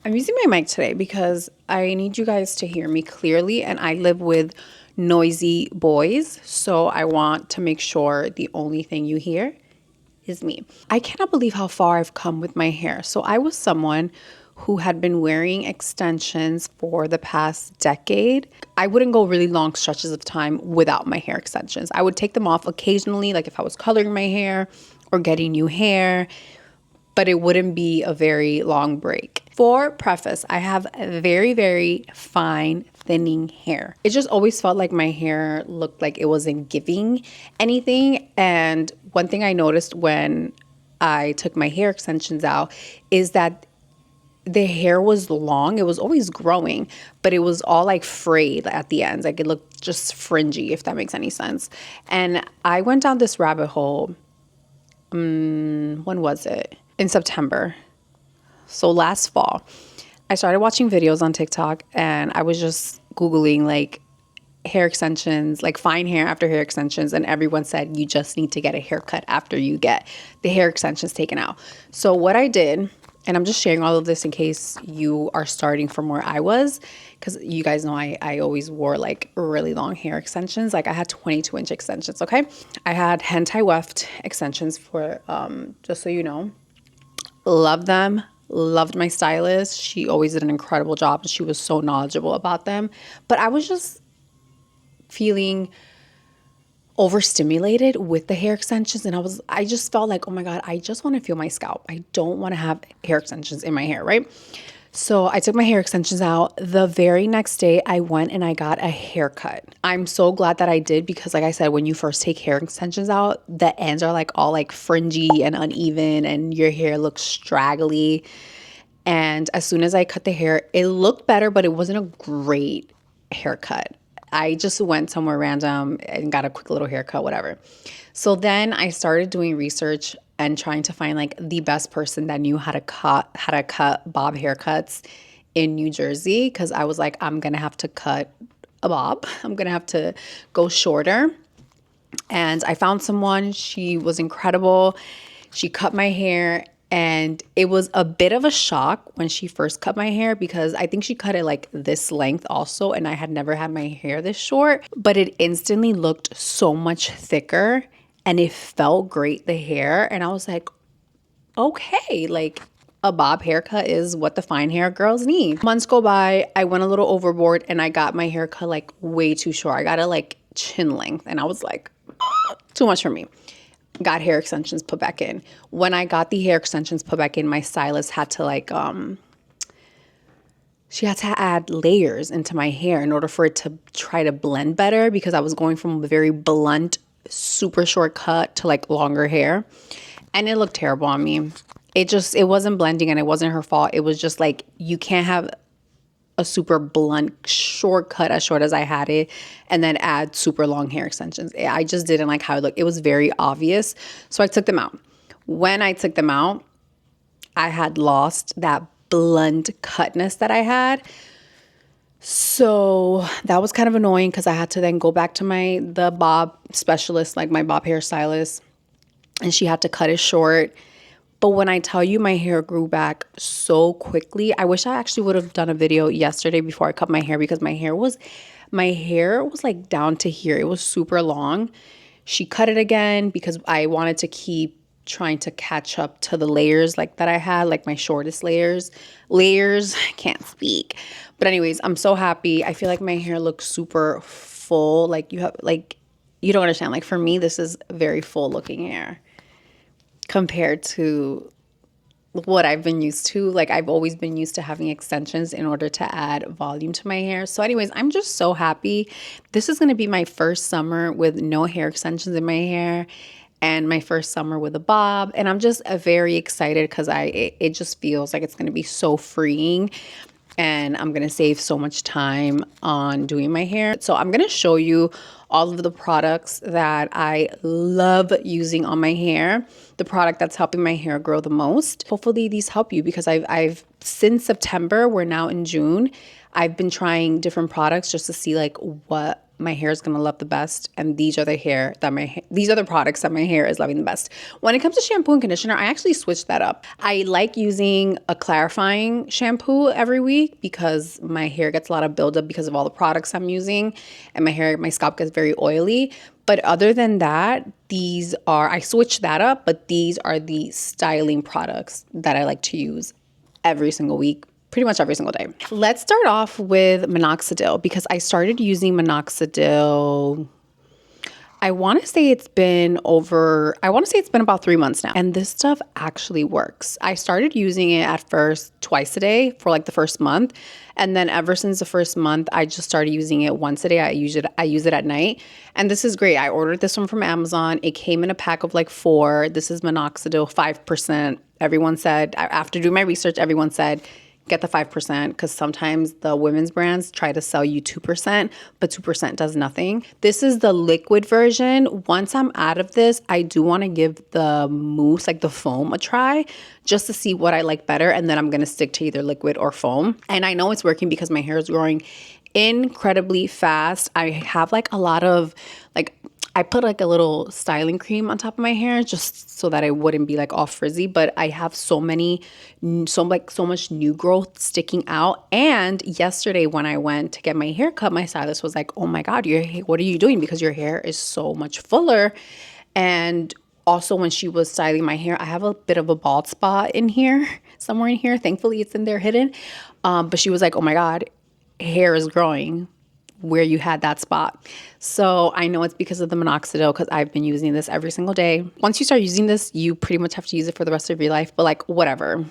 I'm using my mic today because I need you guys to hear me clearly, and I live with noisy boys, so I want to make sure the only thing you hear is me. I cannot believe how far I've come with my hair. So I was someone who had been wearing extensions for the past decade. I wouldn't go really long stretches of time without my hair extensions. I would take them off occasionally, like if I was coloring my hair or getting new hair, but it wouldn't be a very long break. For preface, I have very, very fine, thinning hair. It just always felt like my hair looked like it wasn't giving anything. And one thing I noticed when I took my hair extensions out is that the hair was long. It was always growing, but it was all like frayed at the ends. Like it looked just fringy, if that makes any sense. And I went down this rabbit hole. When was it? In September. So last fall, I started watching videos on TikTok and I was just Googling like hair extensions, like fine hair after hair extensions. And everyone said you just need to get a haircut after you get the hair extensions taken out. So what I did, and I'm just sharing all of this in case you are starting from where I was, because you guys know I always wore like really long hair extensions. Like I had 22-inch extensions, okay? I had hentai weft extensions for, just so you know. Love them. Loved my stylist. She always did an incredible job and she was so knowledgeable about them. But I was just feeling overstimulated with the hair extensions, and I just felt like, oh my God, I just want to feel my scalp. I don't want to have hair extensions in my hair, right? So I took my hair extensions out. The very next day, I went and I got a haircut. I'm so glad that I did because, like I said, when you first take hair extensions out, the ends are like all like fringy and uneven and your hair looks straggly. And as soon as I cut the hair, it looked better, but it wasn't a great haircut. I just went somewhere random and got a quick little haircut, whatever. So then I started doing research and trying to find like the best person that knew how to cut bob haircuts in New Jersey, because I was like, I'm gonna have to cut a bob. I'm gonna have to go shorter. And I found someone. She was incredible. She cut my hair. And it was a bit of a shock when she first cut my hair because I think she cut it like this length also. And I had never had my hair this short, but it instantly looked so much thicker and it felt great, the hair. And I was like, okay, like a bob haircut is what the fine hair girls need. Months go by, I went a little overboard and I got my hair cut like way too short. I got it like chin length and I was like, too much for me. Got hair extensions put back in. When I got the hair extensions put back in, my stylist had to like, she had to add layers into my hair in order for it to try to blend better because I was going from a very blunt, super short cut to like longer hair. And it looked terrible on me. It wasn't blending and it wasn't her fault. It was just like, you can't have a super blunt shortcut as short as I had it and then add super long hair extensions. I just didn't like how it looked. It was very obvious. So I took them out. When I took them out, I had lost that blunt cutness that I had. So that was kind of annoying because I had to then go back to the bob specialist, like my bob hairstylist, and she had to cut it short. But when I tell you my hair grew back so quickly, I wish I actually would have done a video yesterday before I cut my hair because my hair was like down to here. It was super long. She cut it again because I wanted to keep trying to catch up to the layers like that I had, like my shortest layers. I can't speak. But anyways, I'm so happy. I feel like my hair looks super full. Like you don't understand. Like for me, this is very full looking hair compared to what I've been used to. Like I've always been used to having extensions in order to add volume to my hair. So anyways, I'm just so happy. This is going to be my first summer with no hair extensions in my hair and my first summer with a bob. And I'm just very excited because it just feels like it's going to be so freeing. And I'm going to save so much time on doing my hair. So I'm going to show you all of the products that I love using on my hair, the product that's helping my hair grow the most. Hopefully these help you, because I've since September, we're now in June, I've been trying different products just to see like what my hair is gonna love the best, and these are the products that my hair is loving the best. When it comes to shampoo and conditioner, I actually switched that up. I like using a clarifying shampoo every week because my hair gets a lot of buildup because of all the products I'm using, and my scalp gets very oily. But other than that, I switched that up, but these are the styling products that I like to use every single week, pretty much every single day. Let's start off with minoxidil, because I started using minoxidil, I want to say it's been about 3 months now. And this stuff actually works. I started using it at first twice a day for like the first month. And then ever since the first month, I just started using it once a day. I use it at night. And this is great. I ordered this one from Amazon. It came in a pack of like 4. This is minoxidil, 5%. Everyone said, after doing my research, everyone said, get the 5%, because sometimes the women's brands try to sell you 2%, but 2% does nothing. This is the liquid version. Once I'm out of this, I do want to give the mousse, like the foam, a try just to see what I like better. And then I'm going to stick to either liquid or foam. And I know it's working because my hair is growing incredibly fast. I have like a lot of I put like a little styling cream on top of my hair just so that I wouldn't be like all frizzy, but I have so much new growth sticking out. And yesterday when I went to get my hair cut, my stylist was like, "Oh my God, what are you doing? Because your hair is so much fuller." And also when she was styling my hair, I have a bit of a bald spot in here, somewhere in here. Thankfully it's in there hidden. But she was like, "Oh my God, hair is growing where you had that spot." So I know it's because of the minoxidil, because I've been using this every single day. Once you start using this, you pretty much have to use it for the rest of your life, but like whatever.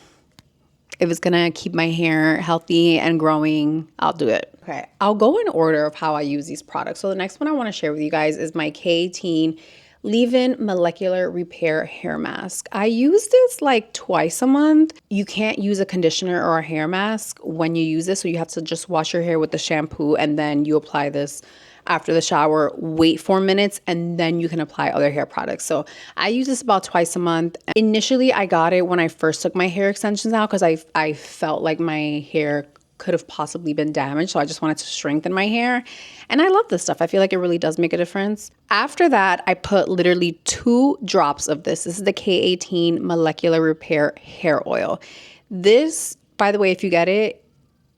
If it's gonna keep my hair healthy and growing, I'll do it. Okay, I'll go in order of how I use these products. So the next one I wanna share with you guys is my K18 Leave-In Molecular Repair Hair Mask. I use this like twice a month. You can't use a conditioner or a hair mask when you use this, so you have to just wash your hair with the shampoo, and then you apply this after the shower, wait 4 minutes, and then you can apply other hair products. So I use this about twice a month. Initially, I got it when I first took my hair extensions out because I felt like my hair could have possibly been damaged. So I just wanted to strengthen my hair. And I love this stuff. I feel like it really does make a difference. After that, I put literally 2 drops of this. This is the K18 Molecular Repair Hair Oil. This, by the way, if you get it,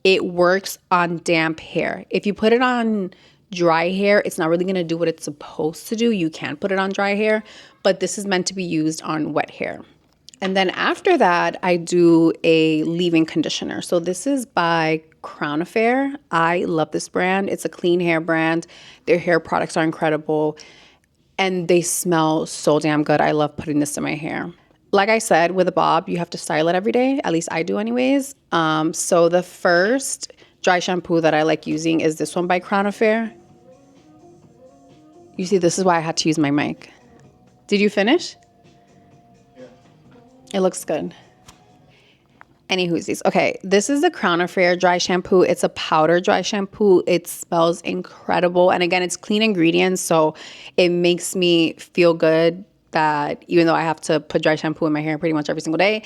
it works on damp hair. If you put it on dry hair, it's not really going to do what it's supposed to do. You can put it on dry hair, but this is meant to be used on wet hair. And then after that, I do a leave-in conditioner. So this is by Crown Affair. I love this brand. It's a clean hair brand. Their hair products are incredible, and they smell so damn good. I love putting this in my hair. Like I said, with a bob, you have to style it every day. At least I do anyways. So the first dry shampoo that I like using is this one by Crown Affair. You see, this is why I had to use my mic. Did you finish? Yeah. It looks good. Anywhoosies. Okay, this is the Crown Affair dry shampoo. It's a powder dry shampoo. It smells incredible. And again, it's clean ingredients, so it makes me feel good that even though I have to put dry shampoo in my hair pretty much every single day,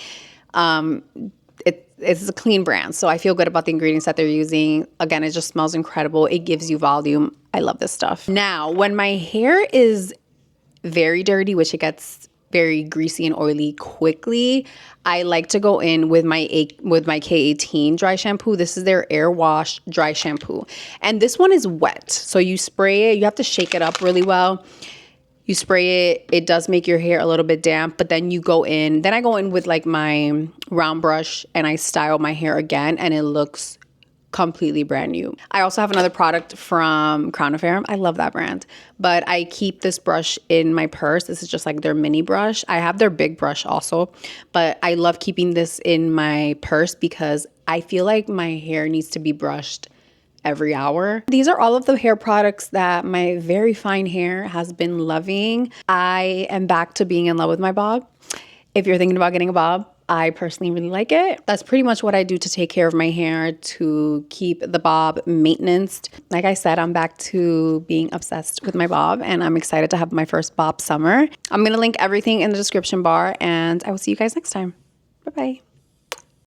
it's a clean brand. So I feel good about the ingredients that they're using. Again, it just smells incredible. It gives you volume. I love this stuff. Now, when my hair is very dirty, which it gets very greasy and oily quickly, I like to go in with my K18 dry shampoo. This is their Air Wash dry shampoo. And this one is wet. So you spray it. You have to shake it up really well. You spray it, it does make your hair a little bit damp, but then you go in. Then I go in with like my round brush and I style my hair again, and it looks completely brand new. I also have another product from Crown Affair. I love that brand, but I keep this brush in my purse. This is just like their mini brush. I have their big brush also, but I love keeping this in my purse because I feel like my hair needs to be brushed every hour. These are all of the hair products that my very fine hair has been loving. I am back to being in love with my bob. If you're thinking about getting a bob, I personally really like it. That's pretty much what I do to take care of my hair, to keep the bob maintenance. Like I said, I'm back to being obsessed with my bob, and I'm excited to have my first bob summer. I'm going to link everything in the description bar, and I will see you guys next time. Bye-bye.